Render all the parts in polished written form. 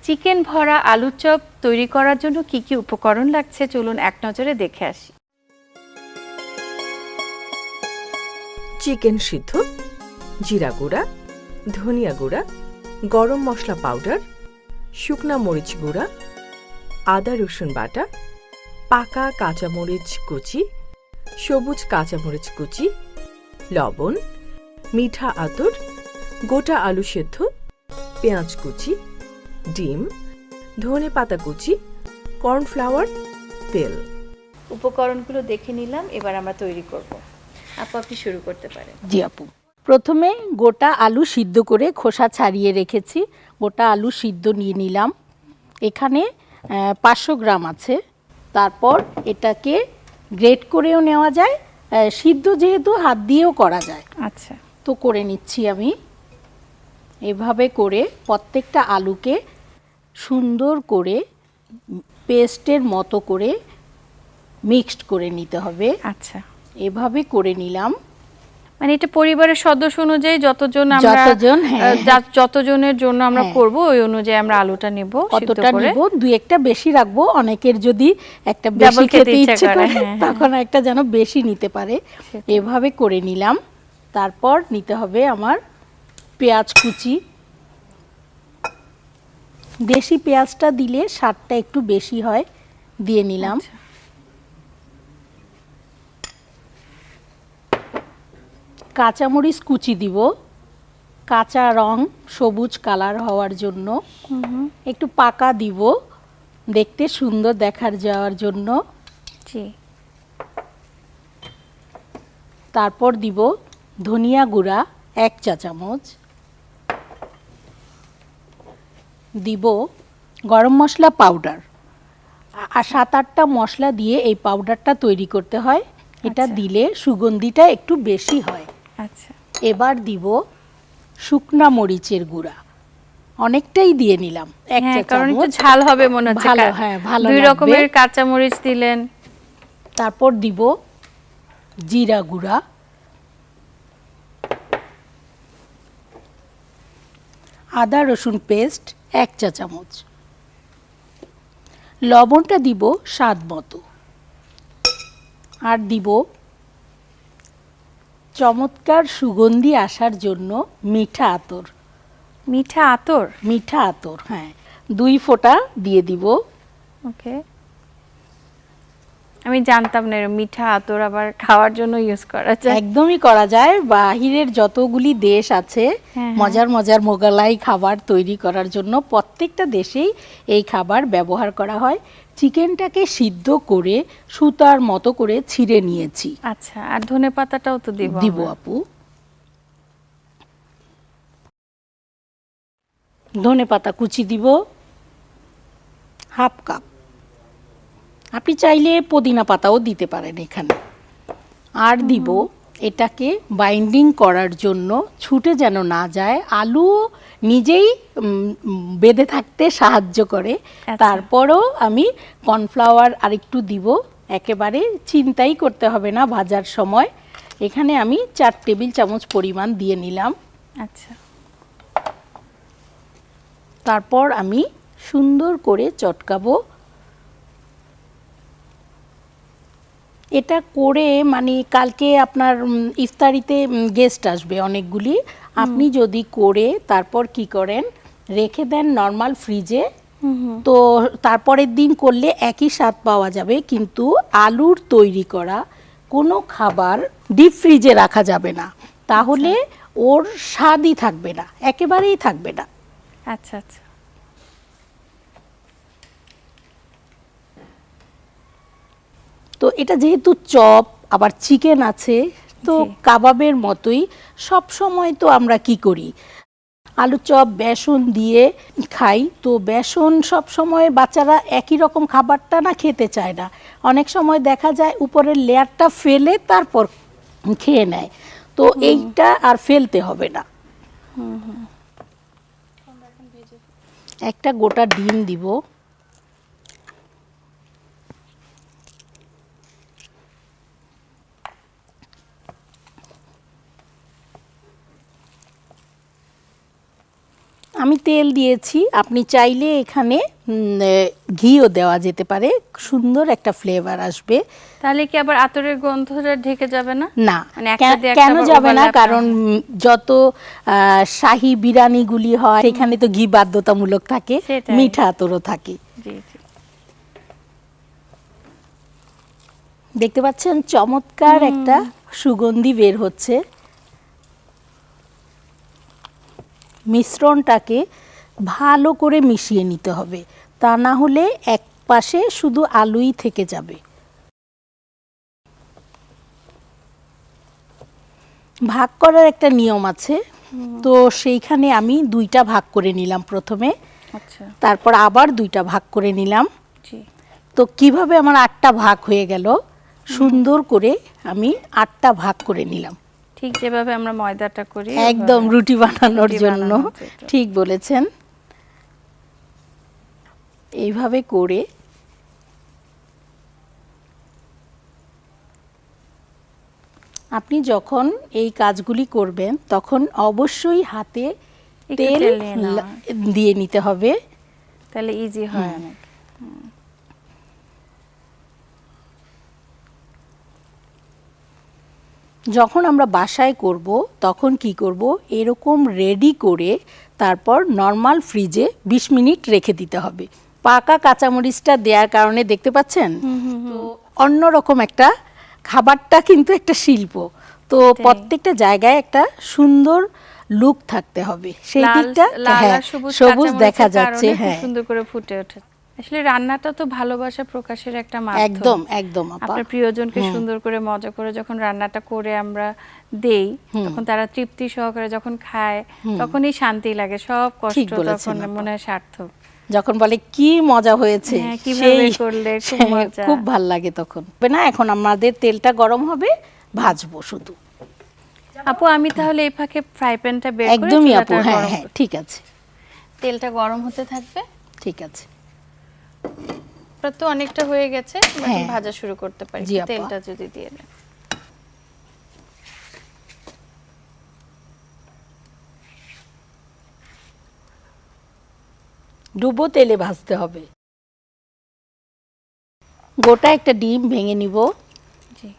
Chicken ভরা আলুর chop তৈরি করার জন্য কি কি উপকরণ লাগছে চলুন এক নজরে দেখে আসি। চিকেন সিদ্ধ, জিরা গুঁড়া, ধনিয়া গুঁড়া, গরম মশলা পাউডার, শুকনা মরিচ গুঁড়া, আদা রসুন বাটা, পাকা কাঁচামরিচ কুচি, সবুজ কাঁচামরিচ কুচি, লবণ, মিঠা আতর, গোটা আলু সেদ্ধ, পেঁয়াজ কুচি, ডিম, ধনেপাতা কুচি, কর্নফ্লাওয়ার, তেল। উপকরণগুলো দেখে নিলাম, এবার আমরা তৈরি করব। আপু আপনি শুরু করতে পারেন। জি আপু, প্রথমে গোটা আলু সিদ্ধ করে খোসা ছাড়িয়ে রেখেছি। গোটা আলু সিদ্ধ নিয়ে নিলাম, এখানে 500 গ্রাম আছে। তারপর এটাকে গ্রেট করেও নেওয়া যায়, সিদ্ধ যেহেতু হাত দিয়েও করা যায়। আচ্ছা, তো করে নিচ্ছি আমি। এভাবে করে প্রত্যেকটা আলুকে সুন্দর করে পেস্টের মতো করে মিক্সড করে নিতে হবে। আচ্ছা, এভাবে করে নিলাম। মানে এটা পরিবারের সদস্য অনুযায়ী যতজনের জন্য আমরা করব ওই অনুযায়ী আমরা আলুটা নেব, কতটা নেব, দুই একটা বেশি রাখবো। অনেকের যদি একটা বেশি খেতে ইচ্ছে করে তখন একটা যেন বেশি নিতে পারে। এভাবে করে নিলাম। তারপর নিতে হবে আমার পেঁয়াজ কুচি। দেশি পেঁয়াজটা দিলে স্বাদটা একটু বেশি হয়, দিয়ে নিলাম। কাঁচামরিচ কুচি দিব, কাঁচা রং সবুজ কালার হওয়ার জন্য। একটু পাকা দিব, দেখতে সুন্দর দেখার যাওয়ার জন্য। জি। তারপর দিব ধনিয়া গুঁড়া 1 চা চামচ, দিব গরম মশলা পাউডার। আর 7-8টা মশলা দিয়ে এই পাউডারটা তৈরি করতে হয়। এটা দিলে সুগন্ধিটা একটু বেশি হয়। আচ্ছা, এবার দিব শুকনা মরিচের গুঁড়া, অনেকটাই দিয়ে নিলাম, 1 চা কারণ চামচ। একটু ঝাল হবে মনে হচ্ছে। ভালো, হ্যাঁ ভালো দুই লাগবে। রকমের কাঁচা মরিচ দিলেন। তারপর দিব জিরা গুঁড়া, আদা রসুন পেস্ট 1 চা চামচ, লবণটা দিব স্বাদ মতো, আর দিব চমৎকার সুগন্ধি আসার জন্য মিঠা আতর। মিঠা আতর? মিঠা আতর, হ্যাঁ 2 ফোঁটা দিয়ে দিব। ওকে, আমি জানতাম না মিঠা আতর আবার খাওয়ার জন্য ইউজ করা যায়। একদমই করা যায়। বাহিরের যতগুলি দেশ আছে মজার মজার মোগলাই খাবার তৈরি করার জন্য প্রত্যেকটা দেশেই এই খাবার ব্যবহার করা হয়। চিকেনটাকে সিদ্ধ করে সুতার মতো করে ছিঁড়ে নিয়েছি। আচ্ছা, আর ধনেপাতাটাও তো দিব আপু। ধনেপাতা কুচি দিব হাফ কাপ। আপনি চাইলে পুদিনা পাতাও দিতে পারেন এখানে। আর দিব এটাকে বাইন্ডিং করার জন্য, ছুটে যেন না যায়, আলু নিজেই বেঁধে থাকতে সাহায্য করে। তারপরও আমি কর্নফ্লাওয়ার আরেকটু দিব, একেবারে চিন্তাই করতে হবে না ভাজার সময়। এখানে আমি 4 টেবিল চামচ পরিমাণ দিয়ে নিলাম। আচ্ছা, তারপর আমি সুন্দর করে চটকাবো। এটা করে মানে কালকে আপনার ইফতারিতে গেস্ট আসবে অনেকগুলি। আপনি যদি করে তারপর কি করেন, রেখে দেন নর্মাল ফ্রিজে, তো তারপরের দিন করলে একই স্বাদ পাওয়া যাবে। কিন্তু আলুর তৈরি করা কোনো খাবার ডিপ ফ্রিজে রাখা যাবে না, তাহলে ওর স্বাদই থাকবে না, একেবারেই থাকবে না। আচ্ছা আচ্ছা। তো এটা যেহেতু চপ আবার চিকেন আছে, তো কাবাবের মতোই সব সময় তো আমরা কি করি, আলু চপ বেসন দিয়ে খাই। তো বেসন সব সময় বাচ্চারা একই রকম খাবারটা না খেতে চায় না, অনেক সময় দেখা যায় উপরের লেয়ারটা ফেলে তারপর খেয়ে নেয়। তো এইটা আর ফেলতে হবে না। একটা গোটা ডিম দিব, আমি তেল দিয়েছি, আপনি চাইলে এখানে ঘিও দেওয়া যেতে পারে, সুন্দর একটা ফ্লেভার আসবে। তাহলে কি আবার আতরের গন্ধটা ঢেকে যাবে না? না, মানে একটা দিয়ে একটা কেন আবার যাবে না, overlap কারণ যত শাহী বিরিয়ানিগুলি হয় সেখানে তো ঘি বাধ্যতামূলক থাকে, সেটাই। মিঠা আতরও থাকে। জি জি। দেখতে পাচ্ছেন চমৎকার একটা সুগন্ধি বের হচ্ছে। মিশ্রণটাকে ভালো করে মিশিয়ে নিতে হবে, তা না হলে এক পাশে শুধু আলুই থেকে যাবে। ভাগ করার একটা নিয়ম আছে, তো সেইখানে আমি 2টা ভাগ করে নিলাম প্রথমে, আচ্ছা। তারপর আবার 2টা ভাগ করে নিলাম। জি। তো কিভাবে আমার 8টা ভাগ হয়ে গেল, সুন্দর করে আমি 8টা ভাগ করে নিলাম, ঠিক যেভাবে আমরা ময়দাটা করি একদম ওভাবে। রুটি বানানোর রুটি জন্য। বানানোর জন্য। ঠিক বলেছেন। এইভাবে করে আপনি যখন এই কাজগুলি করবেন তখন অবশ্যই হাতে একটু তেল তেল নিয়ে নেওয়া। দিয়ে নিতে হবে। তাহলে ইজি হয় অনেক। যখন আমরা বাসায় করব তখন কি করব, এরকম রেডি করে তারপর নর্মাল ফ্রিজে 20 মিনিট রেখে দিতে হবে। পাকা কাঁচামরিচটা দেওয়ার কারণে দেখতে পাচ্ছেন তো অন্যরকম একটা, খাবারটা কিন্তু একটা শিল্প, তো প্রত্যেকটা জায়গায় একটা সুন্দর লুক থাকতে হবে, সেই লাল দিকটা লাল হ্যাঁ, আর সবুজ সবুজ দেখা কাঁচামরিচের যাচ্ছে। কারণে খুব হ্যাঁ, সুন্দর করে ফুটে ওঠে। আসলে রান্নাটা তো ভালোবাসা প্রকাশের একটা মাধ্যম। একদম একদম আপা। আপনার প্রিয়জনকে সুন্দর করে মজা করে যখন রান্নাটা করে আমরা দেই, তখন তারা তৃপ্তি সহকারে যখন খায়, তখনই শান্তি লাগে, সব ঠিক কষ্ট বলেছেন তখন আপা। মনে হয় সার্থক। যখন বলে কি মজা হয়েছে, হ্যাঁ, কিভাবে সেই করলে, খুব সেই মজা। খুব ভাল লাগে তখন। না, এখন আমাদের তেলটা গরম হবে, ভাজবো শুধু। আপু আমি তাহলে এই ফাঁকে ফ্রাই প্যানটা বের করে একদমই আপু, চুলাটা হ্যাঁ গরম হ্যাঁ করি। ঠিক আছে, তেলটা গরম হতে থাকবে। ঠিক আছে। আপনার তো অনেকটা হয়ে গেছে, এখন হ্যাঁ। ভাজা শুরু করতে পারি। জি আপা। তেলটা যদি দিয়ে দেন। ডুবো তেলে ভাজতে হবে। গোটা একটা ডিম ভেঙে নিব। জি।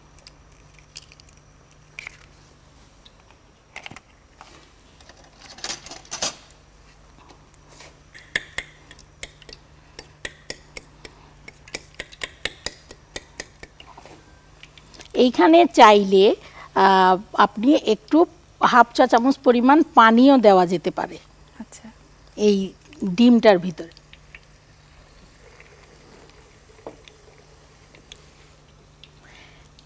এইখানে চাইলে আপনি একটু হাফ চা চামচ পরিমাণ পানিও দেওয়া যেতে পারে আচ্ছা। এই ডিমটার ভিতরে।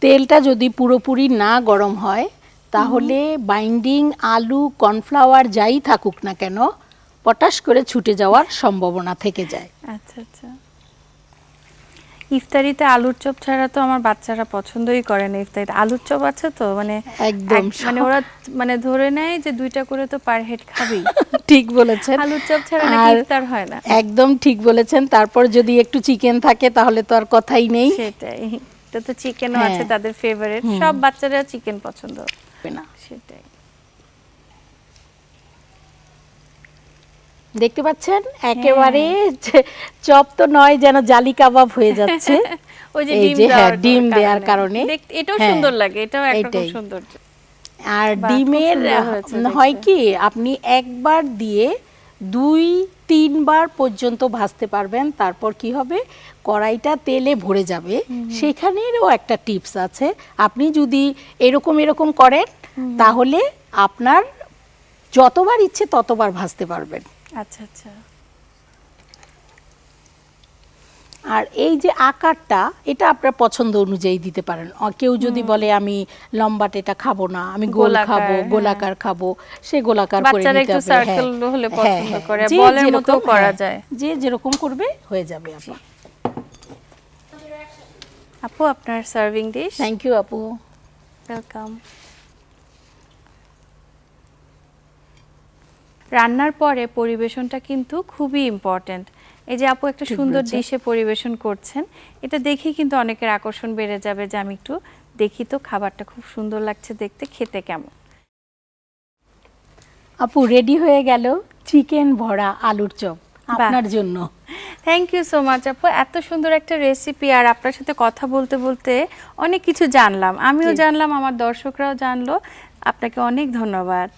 তেলটা যদি পুরোপুরি না গরম হয় তাহলে বাইন্ডিং আলু কর্নফ্লাওয়ার যাই থাকুক না কেন পটাশ করে ছুটে যাওয়ার সম্ভাবনা থেকে যায়। আচ্ছা আচ্ছা। ইফতারিতে আলুর চপ ছাড়া তো আমার বাচ্চারা পছন্দই করে না। ইফতারিতে আলুর চপ আছে তো মানে একদম মানে ওরা মানে ধরে নেয় যে 2টা করে তো পার হেড খাবেই। ঠিক বলেছেন, আলুর চপ ছাড়া নাকি ইফতার হয় না। একদম ঠিক বলেছেন। তারপর যদি একটু চিকেন থাকে তাহলে তো আর কথাই নেই। সেটাই, এটা তো চিকেনও হ্যাঁ। আছে তাদের ফেভারিট, সব বাচ্চারা চিকেন পছন্দ হবে না। সেটাই। দেখতে পাচ্ছেন একেবারে চপ তো নয়, যেন জালি কাবাব হয়ে যাচ্ছে। ওই যে এই ডিম যে, হ্যাঁ, দেওয়ার ডিম দেওয়ার কারণে। এটাও হ্যাঁ, সুন্দর লাগে, এটাও একরকম এটাই। সৌন্দর্য। আর বাহ, খুব ডিমের সুন্দর হয়েছে হয় দেখতে। কি আপনি একবার দিয়ে 2-3 বার পর্যন্ত ভাজতে পারবেন, তারপর কি হবে কড়াইটা তেলে ভরে যাবে। সেখানেরও একটা টিপস আছে, আপনি যদি এরকম এরকম করেন তাহলে আপনার যতবার ইচ্ছে ততবার ভাজতে পারবেন। আচ্ছা আচ্ছা। আর এই যে আকারটা এটা আপনার পছন্দ অনুযায়ী দিতে পারেন। কেউ যদি বলে আমি লম্বাটে এটা খাবো না, আমি গোল গোলাকার, খাবো, হ্যাঁ। গোলাকার খাবো, সে গোলাকার করে বাচ্চারা নিতে একটু হবে। সার্কেল হলে পছন্দ করে, যে বলের মতো যেরকম, করা হ্যাঁ, যায়। যে যেরকম করবে হয়ে যাবে আপা। আপু আপনার সার্ভিং ডিশ। থ্যাংক ইউ আপু। ওয়েলকাম। রান্নার পরে পরিবেশনটা কিন্তু খুবই ইম্পর্ট্যান্ট। এই যে আপু একটা ঠিক সুন্দর বলেছেন। ডিশে পরিবেশন করছেন, এটা দেখেই কিন্তু অনেকের আকর্ষণ বেড়ে যাবে যে আমি একটু দেখি তো খাবারটা খুব সুন্দর লাগছে দেখতে, খেতে কেমন। আপু রেডি হয়ে গেল চিকেন ভরা আলুর চপ আপনার জন্য। থ্যাংক ইউ সো মাচ আপু, এত সুন্দর একটা রেসিপি, আর আপনার সাথে কথা বলতে বলতে অনেক কিছু জানলাম, আমিও জানলাম, আমার দর্শকরাও জানলো। আপনাকে অনেক ধন্যবাদ।